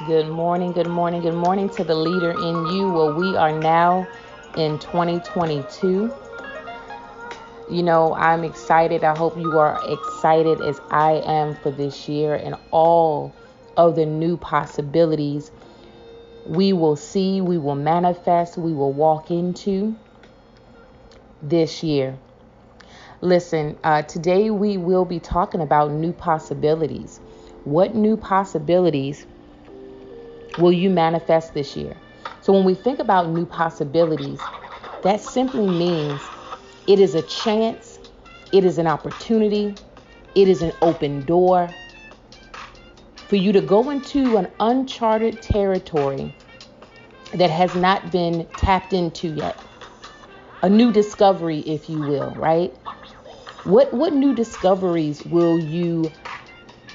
Good morning, good morning, good morning to the leader in you. Well, we are now in 2022. I'm excited. I hope you are excited as I am for this year and all of the new possibilities we will see, we will manifest, we will walk into this year. Listen, today we will be talking about new possibilities. What new possibilities will you manifest this year? So when we think about new possibilities, that simply means it is a chance, it is an opportunity, it is an open door for you to go into an uncharted territory that has not been tapped into yet. A new discovery, if you will, right? What new discoveries will you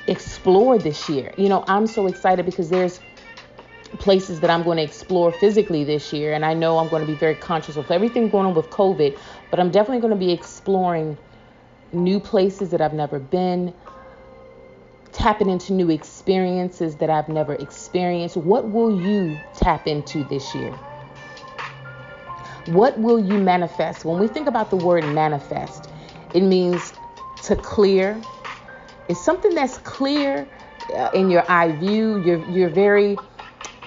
explore this year? I'm so excited because there's places that I'm going to explore physically this year. And I know I'm going to be very conscious of everything going on with COVID, but I'm definitely going to be exploring new places that I've never been, tapping into new experiences that I've never experienced. What will you tap into this year? What will you manifest? When we think about the word manifest, it means to clear. It's something that's clear in your eye view. You're very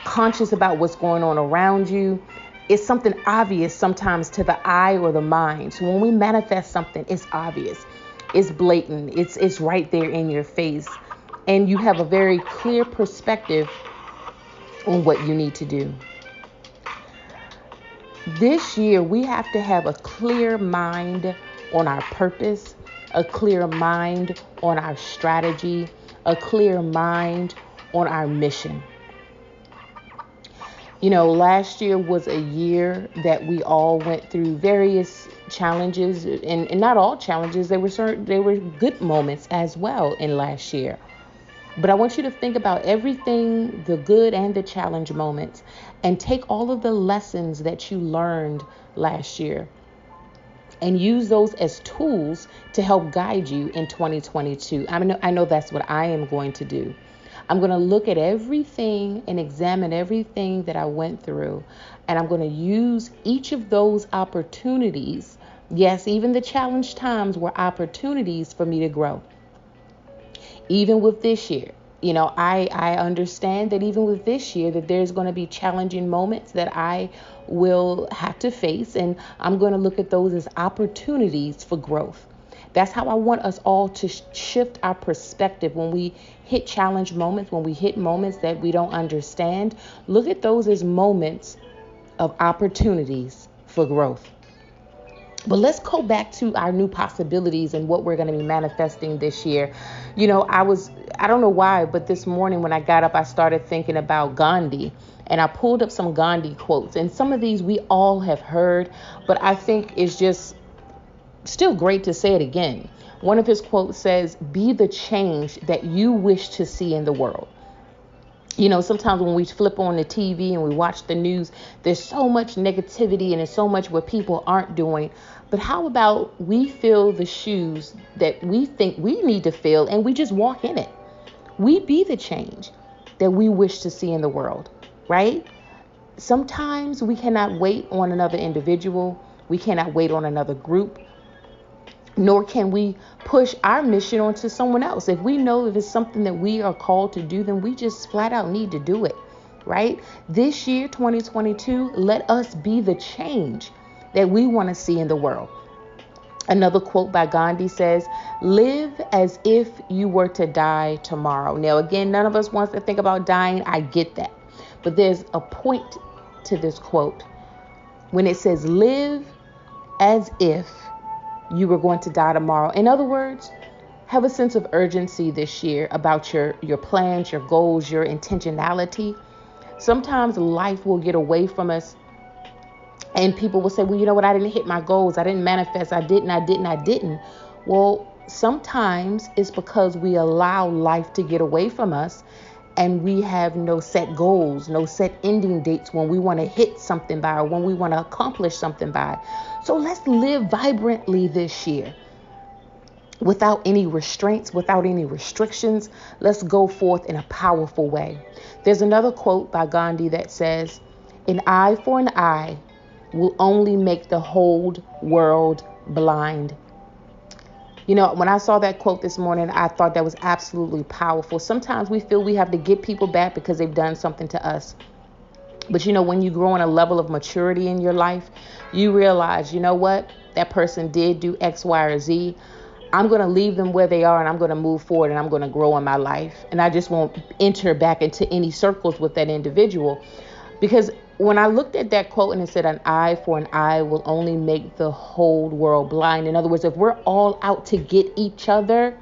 conscious about what's going on around you. It's something obvious sometimes to the eye or the mind. So when we manifest something, it's obvious, it's blatant, it's right there in your face, and you have a very clear perspective on what you need to do. This year, we have to have a clear mind on our purpose, a clear mind on our strategy, a clear mind on our mission. Last year was a year that we all went through various challenges, and not all challenges. There were good moments as well in last year. But I want you to think about everything, the good and the challenge moments, and take all of the lessons that you learned last year and use those as tools to help guide you in 2022. I know that's what I am going to do. I'm going to look at everything and examine everything that I went through, and I'm going to use each of those opportunities. Yes, even the challenge times were opportunities for me to grow. Even with this year, I understand that even with this year that there's going to be challenging moments that I will have to face, and I'm going to look at those as opportunities for growth. That's how I want us all to shift our perspective when we hit challenge moments, when we hit moments that we don't understand. Look at those as moments of opportunities for growth. But let's go back to our new possibilities and what we're going to be manifesting this year. I don't know why, but this morning when I got up, I started thinking about Gandhi, and I pulled up some Gandhi quotes, and some of these we all have heard, but I think it's just still great to say it again. One of his quotes says, "Be the change that you wish to see in the world." Sometimes when we flip on the TV and we watch the news, there's so much negativity and there's so much what people aren't doing. But how about we fill the shoes that we think we need to fill and we just walk in it? We be the change that we wish to see in the world, right? Sometimes we cannot wait on another individual. We cannot wait on another group. Nor can we push our mission onto someone else. If we know if it's something that we are called to do, then we just flat out need to do it, right? This year, 2022, let us be the change that we want to see in the world. Another quote by Gandhi says, "Live as if you were to die tomorrow." Now, again, none of us wants to think about dying. I get that. But there's a point to this quote when it says, "Live as if you were going to die tomorrow." In other words, have a sense of urgency this year about your plans, your goals, your intentionality. Sometimes life will get away from us and people will say, "Well, you know what? I didn't hit my goals. I didn't manifest. I didn't. Well, sometimes it's because we allow life to get away from us and we have no set goals, no set ending dates when we want to hit something by or when we want to accomplish something by. So let's live vibrantly this year. Without any restraints, without any restrictions. Let's go forth in a powerful way. There's another quote by Gandhi that says, "An eye for an eye will only make the whole world blind." You know, when I saw that quote this morning, I thought that was absolutely powerful. Sometimes we feel we have to get people back because they've done something to us. But you know, when you grow in a level of maturity in your life, you realize, you know what? That person did do X, Y, or Z. I'm going to leave them where they are, and I'm going to move forward, and I'm going to grow in my life. And I just won't enter back into any circles with that individual. Because when I looked at that quote and it said, "An eye for an eye will only make the whole world blind." In other words, if we're all out to get each other,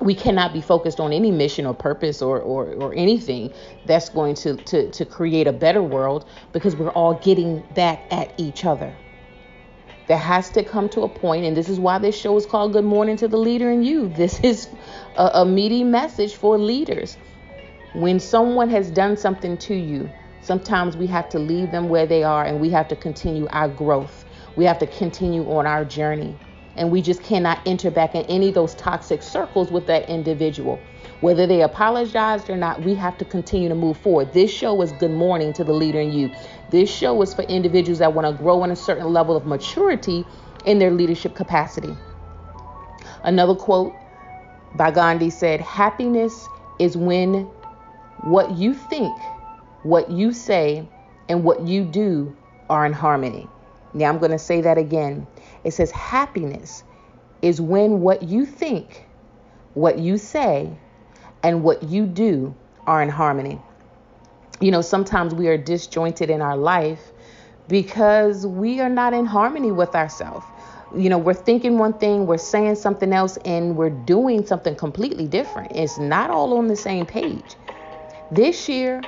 we cannot be focused on any mission or purpose or anything that's going to create a better world, because we're all getting back at each other. There has to come to a point, and this is why this show is called Good Morning to the Leader in You. This is a meaty message for leaders. When someone has done something to you, sometimes we have to leave them where they are, and we have to continue our growth. We have to continue on our journey. And we just cannot enter back in any of those toxic circles with that individual. Whether they apologized or not, we have to continue to move forward. This show is Good Morning to the Leader in You. This show is for individuals that want to grow in a certain level of maturity in their leadership capacity. Another quote by Gandhi said, "Happiness is when what you think, what you say, and what you do are in harmony." Now I'm going to say that again. It says happiness is when what you think, what you say, and what you do are in harmony. You know, sometimes we are disjointed in our life because we are not in harmony with ourselves. You know, we're thinking one thing, we're saying something else, and we're doing something completely different. It's not all on the same page. This year,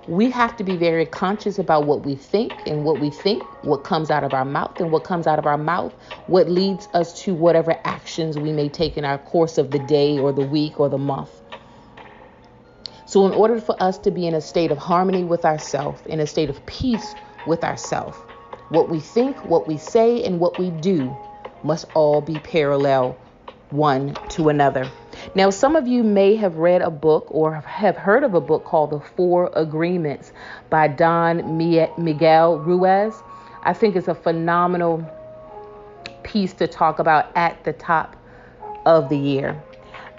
we have to be very conscious about what we think, and what comes out of our mouth, and what comes out of our mouth, what leads us to whatever actions we may take in our course of the day or the week or the month. So in order for us to be in a state of harmony with ourselves, in a state of peace with ourselves, what we think, what we say, and what we do must all be parallel one to another. Now, some of you may have read a book or have heard of a book called The 4 Agreements by Don Miguel Ruiz. I think it's a phenomenal piece to talk about at the top of the year.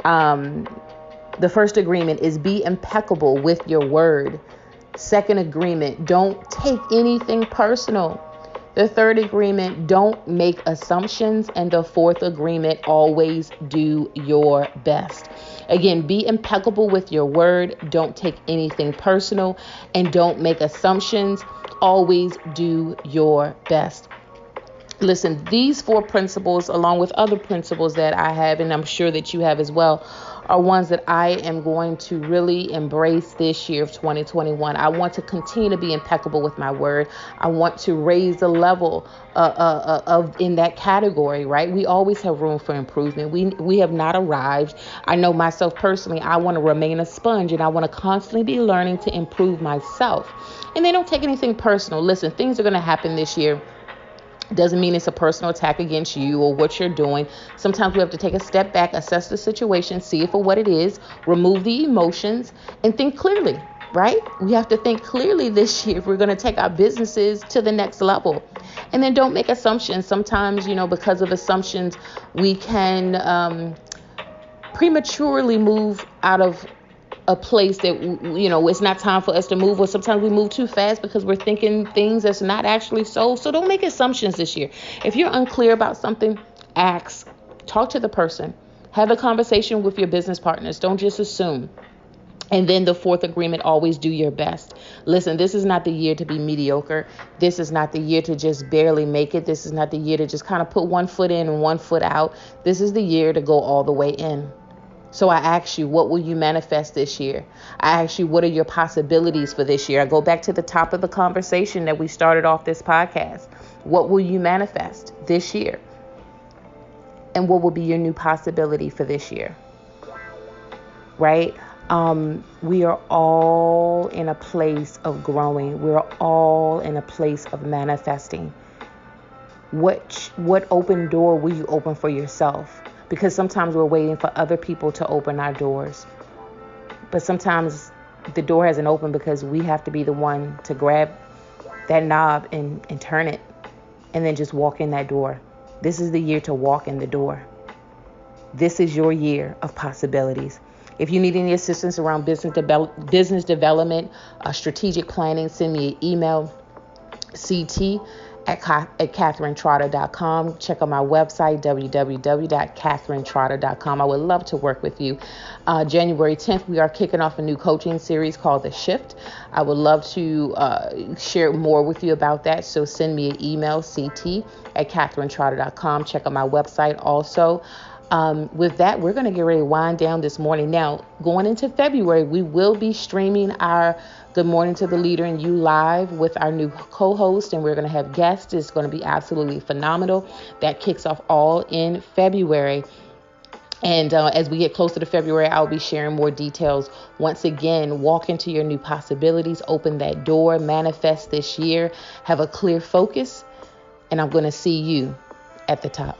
The first agreement is be impeccable with your word. Second agreement, don't take anything personal. The third agreement, don't make assumptions. And the fourth agreement, always do your best. Again, be impeccable with your word. Don't take anything personal, and don't make assumptions. Always do your best. Listen, these 4 principles, along with other principles that I have, and I'm sure that you have as well, are ones that I am going to really embrace this year of 2021. I want to continue to be impeccable with my word. I want to raise the level of in that category, right? We always have room for improvement. We have not arrived. I know myself personally, I want to remain a sponge, and I want to constantly be learning to improve myself. And they don't take anything personal. Listen, things are going to happen this year. Doesn't mean it's a personal attack against you or what you're doing. Sometimes we have to take a step back, assess the situation, see it for what it is, remove the emotions, and think clearly, right? We have to think clearly this year if we're going to take our businesses to the next level. And then don't make assumptions. Sometimes, you know, because of assumptions, we can prematurely move out of a place that, you know, it's not time for us to move, or sometimes we move too fast because we're thinking things that's not actually so. So don't make assumptions this year. If you're unclear about something, ask, talk to the person, have a conversation with your business partners. Don't just assume. And then the fourth agreement, always do your best. Listen, this is not the year to be mediocre. This is not the year to just barely make it. This is not the year to just kind of put one foot in and one foot out. This is the year to go all the way in. So I ask you, what will you manifest this year? I ask you, what are your possibilities for this year? I go back to the top of the conversation that we started off this podcast. What will you manifest this year? And what will be your new possibility for this year? Right? We are all in a place of growing. We're all in a place of manifesting. What open door will you open for yourself? Because sometimes we're waiting for other people to open our doors. But sometimes The door hasn't opened because we have to be the one to grab that knob and turn it and then just walk in that door. This is the year to walk in the door. This is your year of possibilities. If you need any assistance around business development, strategic planning, send me an email, ct@catherinetrotter.com. Check out my website, www.catherinetrotter.com. I would love to work with you. January 10th, we are kicking off a new coaching series called The Shift. I would love to share more with you about that. So send me an email, ct@catherinetrotter.com. Check out my website also. With that, we're going to get ready to wind down this morning. Now, going into February, we will be streaming our Good Morning to the Leader and You live with our new co-host, and we're going to have guests. It's going to be absolutely phenomenal. That kicks off all in February. And as we get closer to February, I'll be sharing more details. Once again, walk into your new possibilities, open that door, manifest this year, have a clear focus, and I'm going to see you at the top.